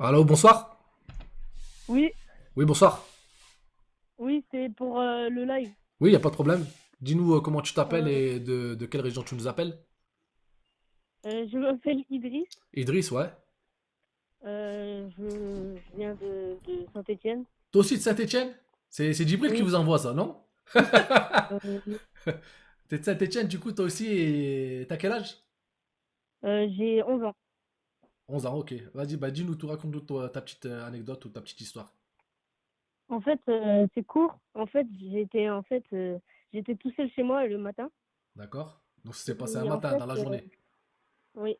Allô, bonsoir. Oui, Oui, bonsoir. oui, c'est pour le live. Oui, il n'y a pas de problème. Dis-nous comment tu t'appelles Euh, et de quelle région tu nous appelles. je m'appelle Idriss. Idriss, ouais. Je viens de Saint-Étienne. Toi aussi de Saint-Étienne. C'est Djibril qui Oui, vous envoie ça, non? oui. T'es de Saint-Étienne, du coup, toi aussi, et t'as quel âge? J'ai 11 ans. 11 ans, ok. Vas-y, bah dis-nous tout, raconte-nous ta petite anecdote ou ta petite histoire. En fait, c'est court. J'étais tout seul chez moi le matin. D'accord? Donc ça s'est passé un Et en matin, fait, dans la journée. oui,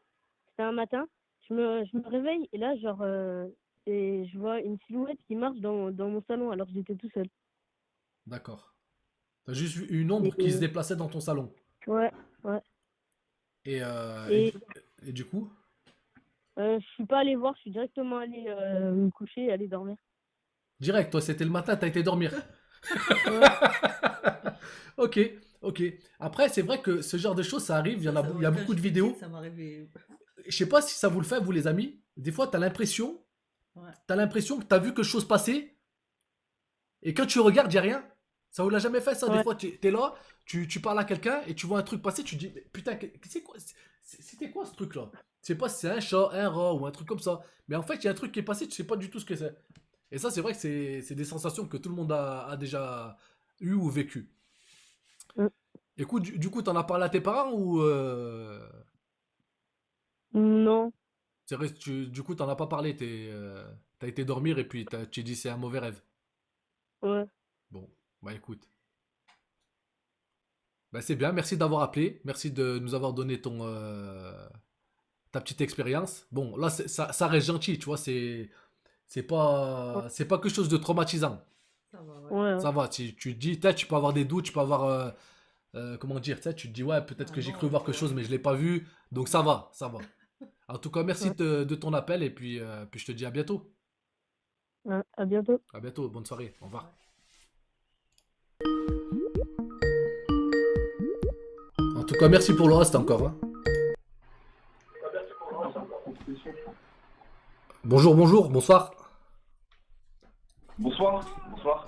c'était un matin. Je me réveille et là, genre, et je vois une silhouette qui marche dans mon salon alors que j'étais tout seul. D'accord. T'as juste vu une ombre qui se Et déplaçait dans ton salon. ouais, ouais. Et, euh, et, Et du, et du coup? je suis pas allée voir, je suis directement allée me coucher et aller dormir. Direct, toi, c'était le matin, t'as été dormir. Ouais, Ok, ok. Après, c'est vrai que ce genre de choses, ça arrive. Il y a Quand beaucoup de j'étais petite, vidéos. ça m'arrivait. Je sais pas si ça vous le fait, vous les amis. Des fois, Ouais. t'as l'impression que t'as vu quelque chose passer, et quand tu regardes, y a rien. Ça vous l'a jamais fait ça? Des ouais, fois, t'es là, tu parles à quelqu'un et tu vois un truc passer, tu te dis, mais putain, c'est quoi, c'était quoi ce truc-là? Tu sais pas si c'est un chat, un rat ou un truc comme ça. Mais en fait, il y a un truc qui est passé, tu sais pas du tout ce que c'est. Et ça, c'est vrai que c'est des sensations que tout le monde a déjà eu ou vécu. mm, Écoute, du coup, t'en as parlé à tes parents ou non, c'est vrai, du coup, t'en as pas parlé, t'as été dormir et puis tu dit c'est un mauvais rêve. ouais, Bon, bah écoute, bah c'est bien, merci d'avoir appelé, merci de nous avoir donné ta petite expérience. Bon, là, ça reste gentil, tu vois, ouais, c'est pas quelque chose de traumatisant. Ça va, ouais. ouais, Ça va, tu te dis, peut-être tu peux avoir des doutes, tu peux avoir, comment dire, tu te dis, ouais, peut-être Ah que j'ai non, cru voir quelque chose, mais je l'ai pas vu, donc ça va, ça va. En tout cas, merci ouais, de ton appel et puis je te dis à bientôt. ouais. À bientôt. À bientôt, bonne soirée, au revoir. ouais. En tout cas, merci pour le host encore, hein. Bonjour, bonjour, bonsoir. Bonsoir, bonsoir.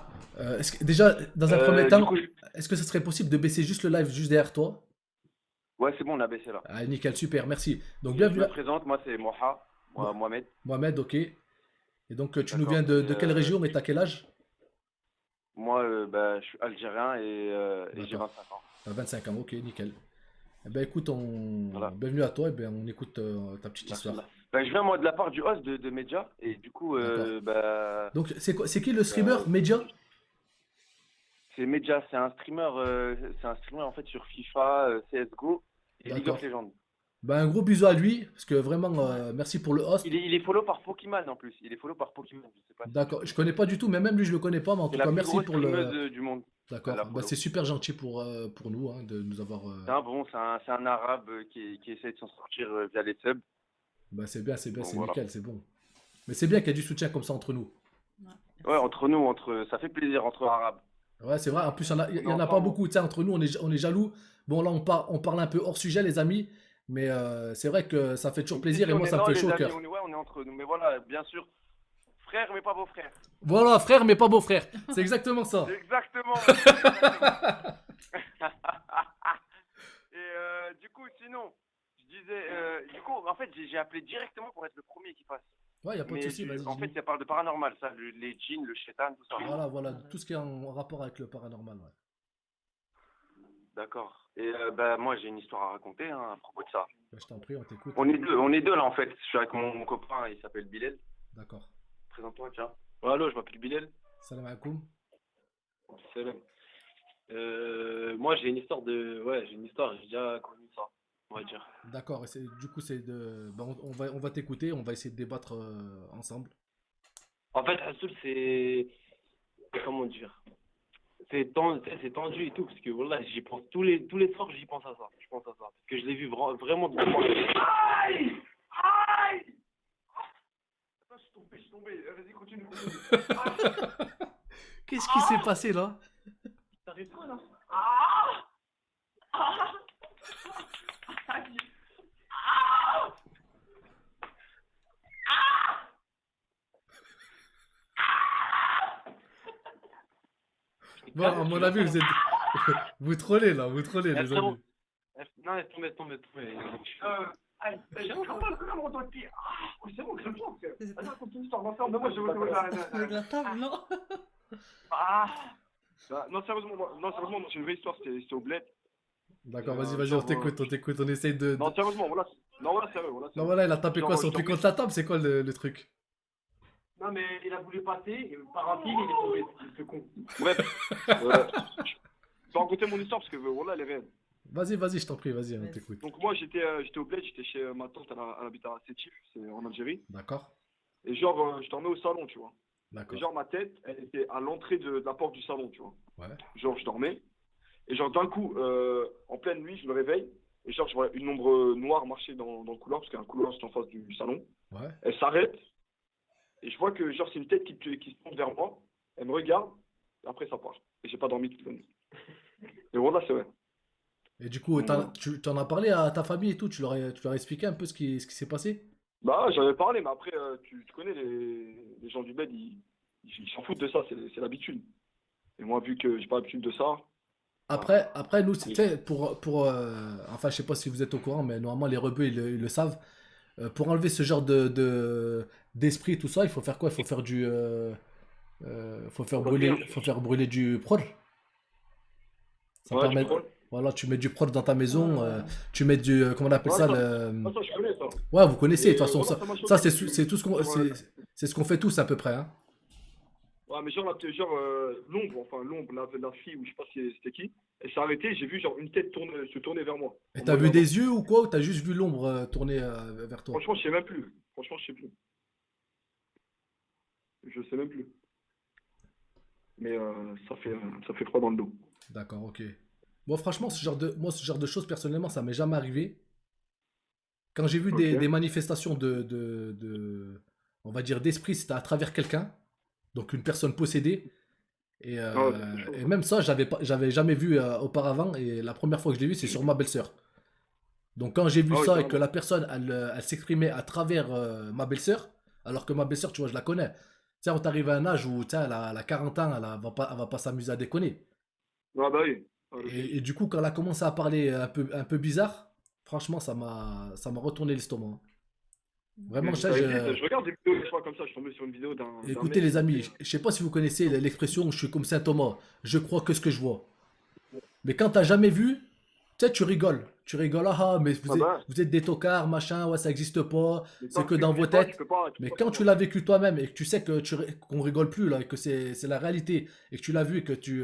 Déjà, dans un premier Du temps, coup, est-ce que ça serait possible de baisser juste le live juste derrière toi? ouais, c'est bon, on a baissé là. Ah, nickel, super, merci. Donc, Je bienvenue me à présente, moi c'est Moha, Mo- moi, Mohamed. Mohamed, ok. Et donc, tu nous viens D'accord. de quelle région et t'as quel âge? Moi, bah, je suis algérien et j'ai D'accord. 25 ans. T'as 25 ans, ok, nickel. Eh ben, écoute, Voilà, bienvenue à toi, et ben, on écoute ta petite merci. histoire. Bah, je viens moi de la part du host de Medja et du coup, D'accord. bah, Donc, c'est qui le streamer? bah, Media? c'est Medja, c'est un streamer en fait sur FIFA, CSGO et League of D'accord. Legends. Ben, un gros bisou à lui, parce que vraiment, Ouais. merci pour le host. Il est follow par Pokémon en plus. Il est follow par Pokémon. Je sais pas si tu D'accord. Je connais. connais pas du tout, mais même lui, je le connais pas, mais en C'est tout la cas, plus merci grosse pour streameuse le. du monde. Elle D'accord. la Bah, follow. c'est super gentil pour nous hein, de nous avoir. C'est un bon, c'est un arabe qui essaie de s'en sortir via les subs. Bah, c'est bien, Donc c'est voilà. nickel, c'est bon. Mais c'est bien qu'il y ait du soutien comme ça entre nous. Ouais, Ouais, merci. entre nous, ça fait plaisir entre arabes. Ouais, c'est vrai. En plus, il On est y en a pas ensemble. beaucoup. Tu sais, entre nous, on est jaloux. Bon, là, on parle un peu hors sujet, les amis. Mais c'est vrai que ça fait toujours Si, plaisir si, et on moi, est ça me non, fait les chaud au amis, cœur. on est entre nous. Mais voilà, bien sûr, frère, mais pas beau-frère. Voilà, frère, mais pas beau-frère. C'est exactement ça. Exactement, mon frère, exactement. Et du coup, sinon, je disais, du coup, en fait, j'ai appelé directement pour être le premier qui passe. Ouais, y a pas de Mais souci, vas-y, en fait, dis-nous. ça parle de paranormal, ça, les djinns, le shaitan, tout ça. Voilà, voilà, Ah, ouais. tout ce qui est en rapport avec le paranormal, ouais. D'accord. Et bah, moi, j'ai une histoire à raconter hein, à propos de ça. Bah, je t'en prie, on t'écoute. On est deux là en fait. Je suis avec mon copain, il s'appelle Bilal. D'accord. Présente-toi, tiens. Ouais, allô, je m'appelle Bilal. Salam alaikum. Salam. Moi, j'ai une histoire de. Ouais, j'ai une histoire, j'ai déjà connu ça, on va dire. D'accord, et du coup, c'est de. Bah, on va t'écouter, on va essayer de débattre ensemble. En fait, Hassoul, comment dire? C'est tendu et tout, parce que voilà, j'y pense tous les soirs, j'y pense à ça. Je pense à ça. Parce que je l'ai vu vraiment devant moi. Aïe! Aïe! Attends, je suis tombé. Vas-y, continue, continue. Qu'est-ce qui s'est passé là? T'arrives quoi là? Ah! Ah! Aïe! Ah! Bon, à mon avis, vous êtes. Vous trollez là, vous trollez, les frérot. amis. Non, laisse tomber, laisse tomber, laisse tomber. J'ai encore pas le nom de pied. Ah, c'est bon, c'est bon, frère. C'est- Attends, continue, je t'en refais. Mais moi, je veux Avec la table, non? Ah. Non, sérieusement, moi, j'ai une vraie histoire, c'était au bled. D'accord, Et, vas-y, genre, on t'écoute, on essaye de. Non, sérieusement, voilà. Non, voilà, sérieux, voilà. Non, sérieux. voilà, il a tapé Genre, quoi? Son genre, pied contre la table, c'est quoi le truc? Non, mais il a voulu passer, et par un fil, il est tombé, ce con. Bref, je vais raconter mon histoire parce que voilà, elle est réelle. Vas-y, je t'en prie, vas-y, on Vas-y. t'écoute. Donc, moi, j'étais au bled, j'étais chez ma tante, elle habite à Sétif, c'est en Algérie. D'accord, Et genre, je dormais au salon, tu vois. Et d'accord. genre, ma tête, elle était à l'entrée de la porte du salon, tu vois. Ouais, Genre, je dormais. Et genre, d'un coup, en pleine nuit, je me réveille. Et genre, je vois une ombre noire marcher dans le couloir, parce qu'il y a un couloir juste en face du salon. ouais. Elle s'arrête. Et je vois que genre, c'est une tête qui se tourne vers moi. Elle me regarde. Et après, ça part. Et j'ai pas dormi toute la nuit. Et voilà, c'est vrai. Et du coup, tu t'en as parlé à ta famille et tout, tu leur as expliqué un peu ce qui s'est passé? Bah, j'en avais parlé, mais après, tu connais les gens du bled, ils s'en foutent de ça, c'est l'habitude. Et moi, vu que j'ai pas l'habitude de ça, Après nous, tu sais, enfin, je sais pas si vous êtes au courant, mais normalement, les rebeux, ils le savent. Pour enlever ce genre d'esprit, tout ça, il faut faire quoi? Il faut faire faut faire brûler du prod. Ça ouais, permet, tu vois. voilà, tu mets du prod dans ta maison, Ouais. tu mets du, comment on appelle Ouais, ça, ça, je connais ça. ouais, vous connaissez, de Et toute façon, voilà, ça m'a choqué. ça c'est tout ce qu'on, Ouais. c'est ce qu'on fait tous à peu près, hein. Ouais, mais genre, l'ombre, la fille, ou je sais pas si c'était qui, elle s'est arrêtée, j'ai vu genre une tête se tourner vers moi. Et En t'as mode vu vraiment. des yeux ou quoi, ou t'as juste vu l'ombre tourner vers toi? Franchement, je sais même plus. Franchement, je sais plus. Je sais même plus. Mais ça fait froid dans le dos. D'accord, ok. Bon, franchement, moi, ce genre de choses, personnellement, ça m'est jamais arrivé. Quand j'ai vu Ok. des manifestations on va dire, d'esprit, c'était à travers quelqu'un, donc une personne possédée. Et, Ah ouais, c'est chaud, et ça. même ça, j'avais jamais vu auparavant. Et la première fois que je l'ai vu, c'est sur ma belle-sœur. Donc quand j'ai vu Ah oui, ça et que carrément. la personne, elle s'exprimait à travers ma belle-sœur, alors que ma belle-sœur, tu vois, je la connais. Tu sais, on t'arrive à un âge où, tu sais, elle a 40 ans, elle va pas s'amuser à déconner. Ah bah oui. Ah, ok. Et du coup, quand elle a commencé à parler un peu bizarre, franchement, ça m'a retourné l'estomac, hein. Vraiment, Mais ça, ça existe, je regarde des vidéos des fois comme ça, je suis tombé sur une vidéo d'un écoutez mec les qui amis, fait, je sais pas si vous connaissez l'expression je suis comme Saint Thomas, je crois que ce que je vois. Mais quand t'as jamais vu, tu sais, tu rigoles. Tu rigoles, ah, mais ah bah, vous êtes des tocards, machin, ouais, ça existe pas, mais c'est tant que que tu dans le vos vis pas, têtes. tu Mais peux pas quand tu savoir. l'as vécu toi-même et que tu sais que qu'on rigole plus là, et que c'est la réalité, et que tu l'as vu et que tu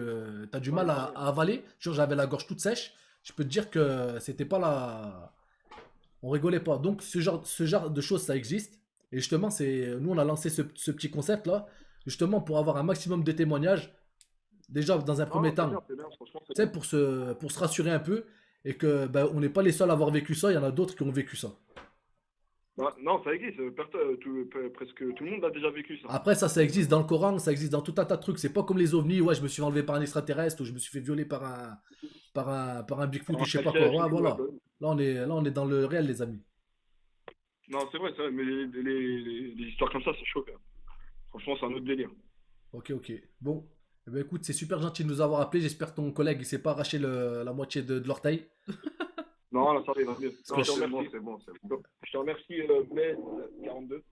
as du Ouais, mal bah ouais. à avaler, genre j'avais la gorge toute sèche, je peux te dire que c'était pas la. On rigolait pas. Donc ce genre de choses, ça existe. Et justement, nous, on a lancé ce petit concept là, justement pour avoir un maximum de témoignages. Déjà, dans un Ah premier non, temps, c'est bien, franchement, c'est tu sais, bien. pour se rassurer un peu, et que ben, on n'est pas les seuls à avoir vécu ça, il y en a d'autres qui ont vécu ça. Bah, non, ça existe, presque tout le monde a déjà vécu ça. Après, ça existe dans le Coran, ça existe dans tout un tas de trucs. C'est pas comme les ovnis, ouais, je me suis enlevé par un extraterrestre ou je me suis fait violer par un Bigfoot ou Alors, je sais ça pas quoi. cache Ouais, et tout, ouais, voilà. bah oui. Là, on est dans le réel, les amis. Non, c'est vrai, mais les histoires comme ça, c'est chaud, quand même. Franchement, c'est un autre délire. Ok, ok. Bon. Eh ben, écoute, c'est super gentil de nous avoir appelé. J'espère que ton collègue, il s'est pas arraché la moitié de l'orteil. Non, là, ça va mieux. Parce Non, que je te je- remercie. C'est bon. Je te remercie, Blaise 42.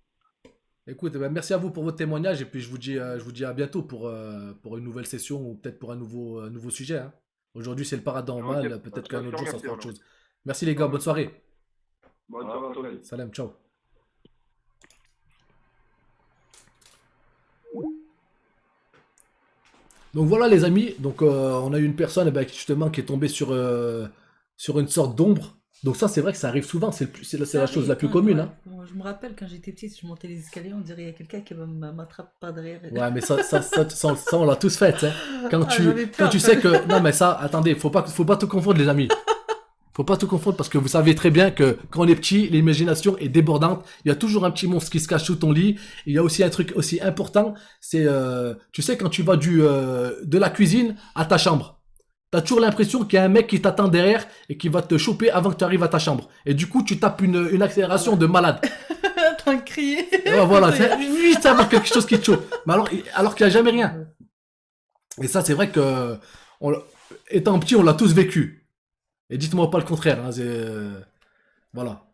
Écoute, eh ben, merci à vous pour votre témoignage et puis je vous dis à bientôt pour une nouvelle session ou peut-être pour un nouveau sujet, hein. Aujourd'hui, c'est le paranormal, Ok, peut-être je qu'un te autre jour, ça remercie, sera autre alors. chose. Merci les gars, bonne soirée. Bonne soirée à toi. Salam, ciao. Donc voilà les amis, donc on a eu une personne justement qui est tombée sur une sorte d'ombre. Donc ça c'est vrai que ça arrive souvent, c'est la chose la plus commune, hein. Moi, je me rappelle quand j'étais petite, je montais les escaliers, on dirait il y a quelqu'un qui m'attrape par derrière. Ouais mais ça, on l'a tous fait, hein. Ah, j'avais Quand peur, tu sais que... Non mais ça, attendez, faut pas tout confondre les amis. Faut pas tout confondre parce que vous savez très bien que quand on est petit, l'imagination est débordante. Il y a toujours un petit monstre qui se cache sous ton lit. Il y a aussi un truc aussi important, c'est, tu sais, quand tu vas de la cuisine à ta chambre, t'as toujours l'impression qu'il y a un mec qui t'attend derrière et qui va te choper avant que tu arrives à ta chambre. Et du coup, tu tapes une accélération de malade. Attends de crier. Et voilà, c'est vite avoir quelque chose qui te chope. Mais alors qu'il n'y a jamais rien. Et ça, c'est vrai que, étant petit, on l'a tous vécu. Et dites-moi pas le contraire, hein, voilà.